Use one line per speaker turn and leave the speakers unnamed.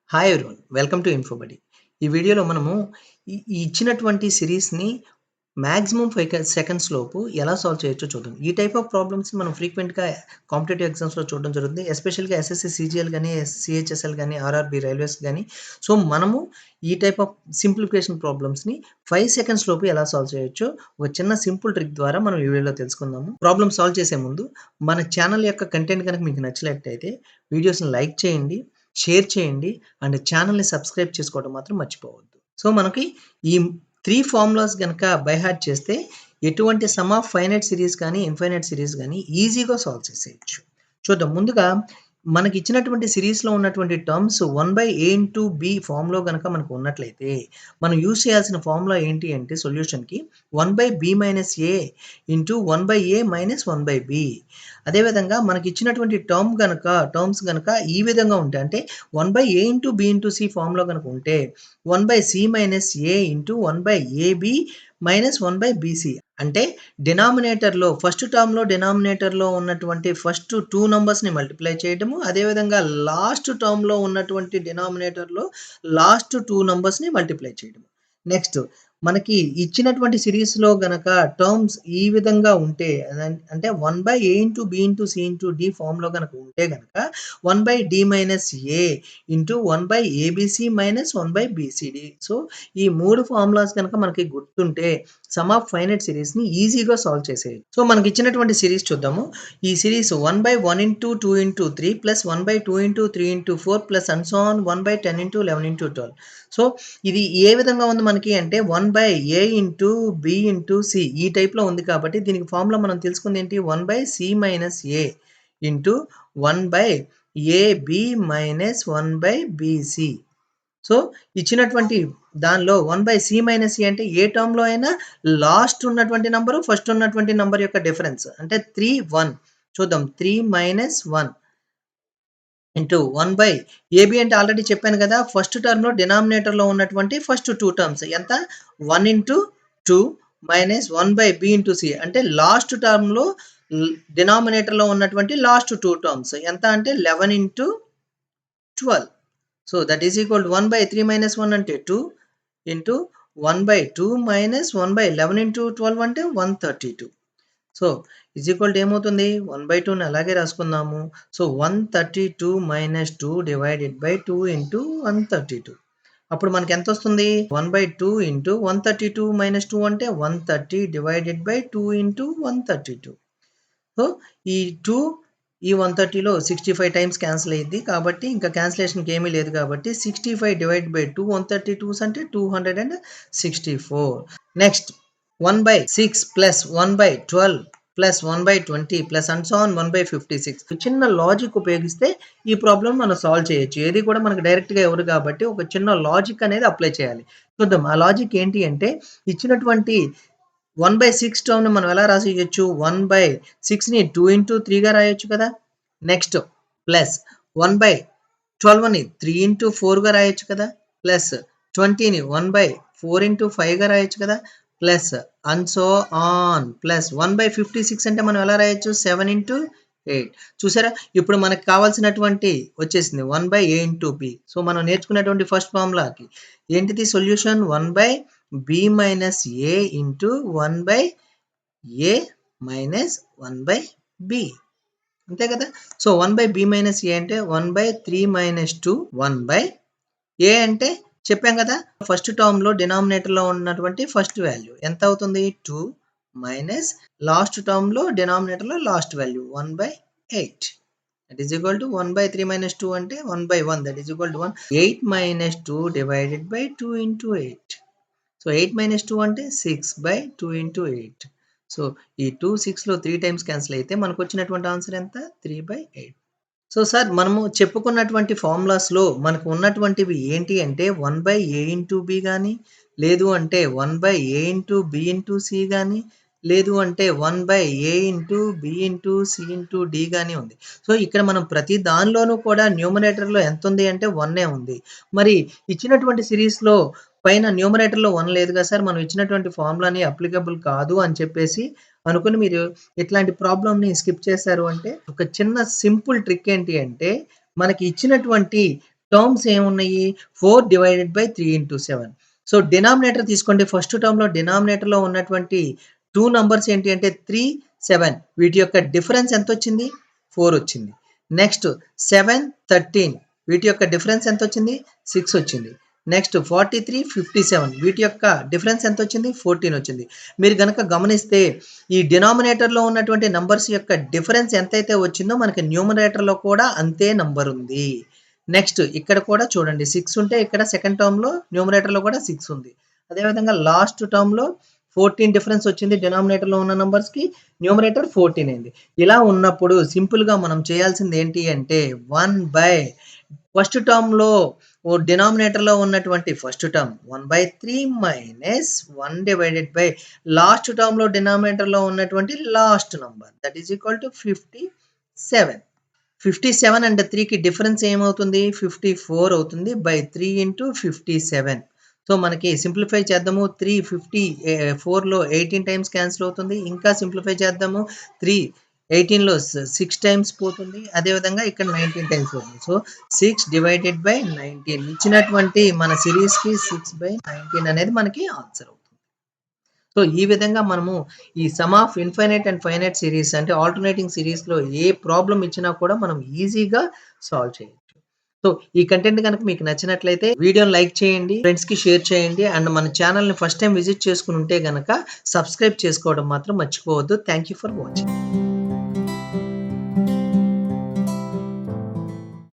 Hi everyone. Welcome to Infobuddy. ఈ వీడియోలో మనము ఈ ఇచ్చినటువంటి సిరీస్‌ని మాక్సిమం 5 సెకండ్స్ లోపు ఎలా సాల్వ్ చేయొచ్చో చూద్దాం. ఈ టైప్ ఆఫ్ ప్రాబ్లమ్స్ మనం ఫ్రీక్వెంట్‌గా కాంపిటీటివ్ ఎగ్జామ్స్‌లో చూడడం జరుగుతుంది. ఎస్పెషల్‌గా ఎస్ఎస్‌సి, సీజీఎల్ గాని, సీహెచ్ఎస్ఎల్ గాని, ఆర్ఆర్‌బీ, రైల్వేస్ గాని. సో, మనము ఈ టైప్ ఆఫ్ సింప్లిఫికేషన్ ప్రాబ్లమ్స్‌ని 5 సెకండ్స్ లోపు ఎలా సాల్వ్ చేయొచ్చో ఒక చిన్న సింపుల్ ట్రిక్ ద్వారా మనం ఈ వీడియోలో తెలుసుకుందాము. ప్రాబ్లమ్ సాల్వ్ చేసే ముందు మన ఛానల్ యొక్క కంటెంట్ గనుక మీకు నచ్చినట్టయితే వీడియోస్‌ని లైక్ చేయండి, షేర్ చేయండి అండ్ ఛానల్‌ని సబ్స్క్రైబ్ చేసుకోవడం మాత్రం మర్చిపోవద్దు. సో, మనకి ఈ 3 ఫార్ములాస్ గనక బై హార్ట్ చేస్తే ఎటువంటి సమ్ ఆఫ్ ఫైనైట్ సిరీస్ కానీ, ఇన్ఫైనైట్ సిరీస్ గానీ ఈజీగా సాల్వ్ చేసేయొచ్చు. చూద్దాం. ముందుగా మనకిచ్చినటువంటి సిరీస్‌లో ఉన్నటువంటి టర్మ్స్ 1/a ఇంటూ b ఫార్మ్‌లో గనక మనకు ఉన్నట్లయితే, మనం యూజ్ చేయాల్సిన ఫార్ములా ఏంటి అంటే సొల్యూషన్‌కి 1/b - a into 1/a - 1/b. అదేవిధంగా మనకిచ్చినటువంటి టర్మ్స్ గనక ఈ విధంగా ఉంటాయి. అంటే 1/a into b into c ఫార్మ్‌లో గనక ఉంటే 1/c - a into 1/ab - 1/bc. అంటే ఫస్ట్ టర్మ్‌లో డినామినేటర్‌లో ఉన్నటువంటి ఫస్ట్ 2 నంబర్స్‌ని మల్టిప్లై చేయడము. అదేవిధంగా లాస్ట్ టర్మ్‌లో ఉన్నటువంటి డినామినేటర్‌లో లాస్ట్ 2 నంబర్స్‌ని మల్టిప్లై చేయడము. నెక్స్ట్ మనకి ఇచ్చినటువంటి సిరీస్‌లో గనక టర్మ్స్ ఈ విధంగా ఉంటే అంటే 1/a into b into c into d ఫార్మ్‌లో గనక ఉంటే గనక 1/d - a into 1/abc - 1/bcd. So, ఈ 3 ఫార్ములాస్ గనక మనకి గుర్తుంటే సమ్ ఆఫ్ ఫైనైట్ సిరీస్‌ని ఈజీగా సాల్వ్ చేసేయొచ్చు. సో, మనకిచ్చినటువంటి సిరీస్ చూద్దాము. ఈ series 1/1 into 2 into 3 plus 1/2 into 3 into 4 plus and so on 1/10 into 11 into 12. So, ఇది ఏ విధంగా ఉంది మనకి అంటే 1/a into b into c ఈ టైప్‌లో ఉంది కాబట్టి దీనికి ఫార్ములా మనం తెలుసుకుంది ఏంటి 1/c - a into 1/ab - 1/bc. So, ఇచ్చినటువంటి దానిలో 1/c - a అంటే ఏ టర్మ్‌లో అయినా లాస్ట్ ఉన్నటువంటి నంబరు, ఫస్ట్ ఉన్నటువంటి నంబర్ యొక్క డిఫరెన్స్. అంటే 3, 1 చూద్దాం. 3 - 1 ఇంటూ 1/ab అంటే ఆల్రెడీ చెప్పాను కదా! ఫస్ట్ టర్మ్‌లో డినామినేటర్‌లో ఉన్నటువంటి ఫస్ట్ 2 టర్మ్స్ ఎంత 1 into 2 minus 1/b into c అంటే లాస్ట్ టర్మ్‌లో డినామినేటర్‌లో ఉన్నటువంటి లాస్ట్ 2 టర్మ్స్ ఎంత అంటే 11 into 12. So, that is equal to 1/3 - 1 అంటే 2 ఇంటూ 1/2 - 1/11 ఇంటూ 12 అంటే 132. సో, ఈజ్ ఈక్వల్ టు ఏమవుతుంది 1/2ని అలాగే రాసుకుందాము. So, 132 - 2 divided by 2 into 132. అప్పుడు మనకి ఎంత వస్తుంది 1/2 ఇంటూ 132 - 2 అంటే 130 డివైడెడ్ బై 2 ఇంటూ 132. సో, ఈ 2 ఈ 130లో 65 టైమ్స్ క్యాన్సిల్ అయ్యిద్ది. కాబట్టి ఇంకా క్యాన్సిలేషన్‌కి ఏమీ లేదు కాబట్టి 65 డివైడెడ్ బై 2 132s అంటే 264. Next 1/6 plus 1/12 plus 1/20 plus and so on 1/56. చిన్న లాజిక్ ఉపయోగిస్తే ఈ ప్రాబ్లమ్ మనం సాల్వ్ చేయొచ్చు. ఏది కూడా మనకు డైరెక్ట్‌గా ఇవ్వరు కాబట్టి ఒక చిన్న లాజిక్ అనేది అప్లై చేయాలి. చూద్దాం ఆ లాజిక్ ఏంటి అంటే ఇచ్చినటువంటి 1/6 టర్మ్‌ని మనం ఎలా రాసేయొచ్చు 1/6ని 2 ఇంటూ 3గా రాయొచ్చు కదా! నెక్స్ట్ ప్లస్ 1/12ని 3 ఇంటూ 4గా రాయొచ్చు కదా! ప్లస్ 20ని 1/4 ఇంటూ 5గా రాయొచ్చు కదా! Plus and so on plus 1/56 అంటే మనం ఎలా రాయొచ్చు 7 ఇంటూ 8. చూసారా? ఇప్పుడు మనకు కావాల్సినటువంటి వచ్చేసింది 1/a ఇంటూ b. సో, మనం నేర్చుకున్నటువంటి ఫస్ట్ ఫార్ములాకి ఏంటిది solution 1/b - a into 1/a - 1/b. అంతే కదా! సో, 1/b - a అంటే 1/3 - 2 1/a అంటే చెప్పాం కదా! ఫస్ట్ టర్మ్‌లో డినామినేటర్‌లో ఉన్నటువంటి ఫస్ట్ వాల్యూ ఎంత అవుతుంది 2 మైనస్ లాస్ట్ టర్మ్‌లో డినామినేటర్‌లో last value 1/8. That is equal to 1/3 - 2 అంటే 1/1 that is equal to 1. 8 - 2 divided by 2 into 8. So, 8 - 2 అంటే 6/2 ఇంటూ 8. సో, ఈ 2 6లో 3 టైమ్స్ క్యాన్సిల్ అయితే మనకొచ్చినటువంటి ఆన్సర్ ఎంత 3/8. సో, సార్ మనము చెప్పుకున్నటువంటి ఫార్ములాస్‌లో మనకు ఉన్నటువంటివి ఏంటి అంటే 1/a ఇంటూ b గాని, లేదు అంటే 1/a into b into c గాని, లేదు అంటే 1/a into b into c into d గాని ఉంది. సో, ఇక్కడ మనం ప్రతి దానిలోనూ కూడా న్యూమరేటర్‌లో ఎంతుంది అంటే 1 ఉంది. మరి ఇచ్చినటువంటి సిరీస్‌లో పైన న్యూమరేటర్‌లో 1 లేదు కదా సార్! మనం ఇచ్చినటువంటి ఫార్ములాని అప్లికబుల్ కాదు అని చెప్పేసి అనుకుని మీరు ఇట్లాంటి ప్రాబ్లమ్‌ని స్కిప్ చేశారు అంటే, ఒక చిన్న సింపుల్ ట్రిక్ ఏంటి అంటే, మనకి ఇచ్చినటువంటి టర్మ్స్ ఏమున్నాయి? 4/3/7. సో, డినామినేటర్ తీసుకోండి. ఫస్ట్ టర్మ్‌లో డినామినేటర్‌లో ఉన్నటువంటి 2 నంబర్స్ ఏంటి అంటే 3, 7 వీటి యొక్క డిఫరెన్స్ ఎంతొచ్చింది? 4 వచ్చింది. నెక్స్ట్ 7, 13 వీటి యొక్క డిఫరెన్స్ ఎంతొచ్చింది? 6 వచ్చింది. నెక్స్ట్ 43, 57 వీటి యొక్క డిఫరెన్స్ ఎంతొచ్చింది? 14 వచ్చింది. మీరు గనక గమనిస్తే ఈ డినామినేటర్‌లో ఉన్నటువంటి నంబర్స్ యొక్క డిఫరెన్స్ ఎంతైతే వచ్చిందో మనకి న్యూమరేటర్‌లో కూడా అంతే నంబర్ ఉంది. నెక్స్ట్ ఇక్కడ కూడా చూడండి 6 ఉంటే ఇక్కడ సెకండ్ టర్మ్‌లో న్యూమరేటర్‌లో కూడా 6 ఉంది. అదేవిధంగా లాస్ట్ టర్మ్‌లో 14 డిఫరెన్స్ వచ్చింది డినామినేటర్‌లో ఉన్న నంబర్స్‌కి. న్యూమరేటర్ 14 అయింది. ఇలా ఉన్నప్పుడు సింపుల్‌గా మనం చేయాల్సింది ఏంటి అంటే 1 ఫస్ట్ టర్మ్‌లో డినామినేటర్‌లో ఉన్నటువంటి ఫస్ట్ టర్మ్ 1/3 మైనస్ 1 లాస్ట్ టర్మ్‌లో డినామినేటర్‌లో ఉన్నటువంటి last number that is equal to 57. 57 and 3కి డిఫరెన్స్ ఏమవుతుంది? 54 అవుతుంది. By 3 into 57. సో, మనకి సింప్లిఫై చేద్దాము. 4లో 18 టైమ్స్ క్యాన్సిల్ అవుతుంది. ఇంకా సింప్లిఫై చేద్దాము. 3 18లో 6 టైమ్స్ పోతుంది. అదేవిధంగా ఇక్కడ 19 టైమ్స్ పోతుంది. సో, 6/19 ఇచ్చినటువంటి మన సిరీస్‌కి 6/19 అనేది మనకి ఆన్సర్ అవుతుంది. సో, ఈ విధంగా మనము ఈ some of infinite and finite series అంటే ఆల్టర్నేటింగ్ సిరీస్‌లో ఏ ప్రాబ్లమ్ ఇచ్చినా కూడా మనం ఈజీగా సాల్వ్ చేయొచ్చు. సో, ఈ కంటెంట్ గనక మీకు నచ్చినట్లయితే వీడియోని లైక్ చేయండి, ఫ్రెండ్స్‌కి షేర్ చేయండి అండ్ మన ఛానెల్‌ని ఫస్ట్ టైమ్ విజిట్ చేసుకొని ఉంటే గనక సబ్స్క్రైబ్ చేసుకోవడం మాత్రం మర్చిపోవద్దు. Thank you for watching.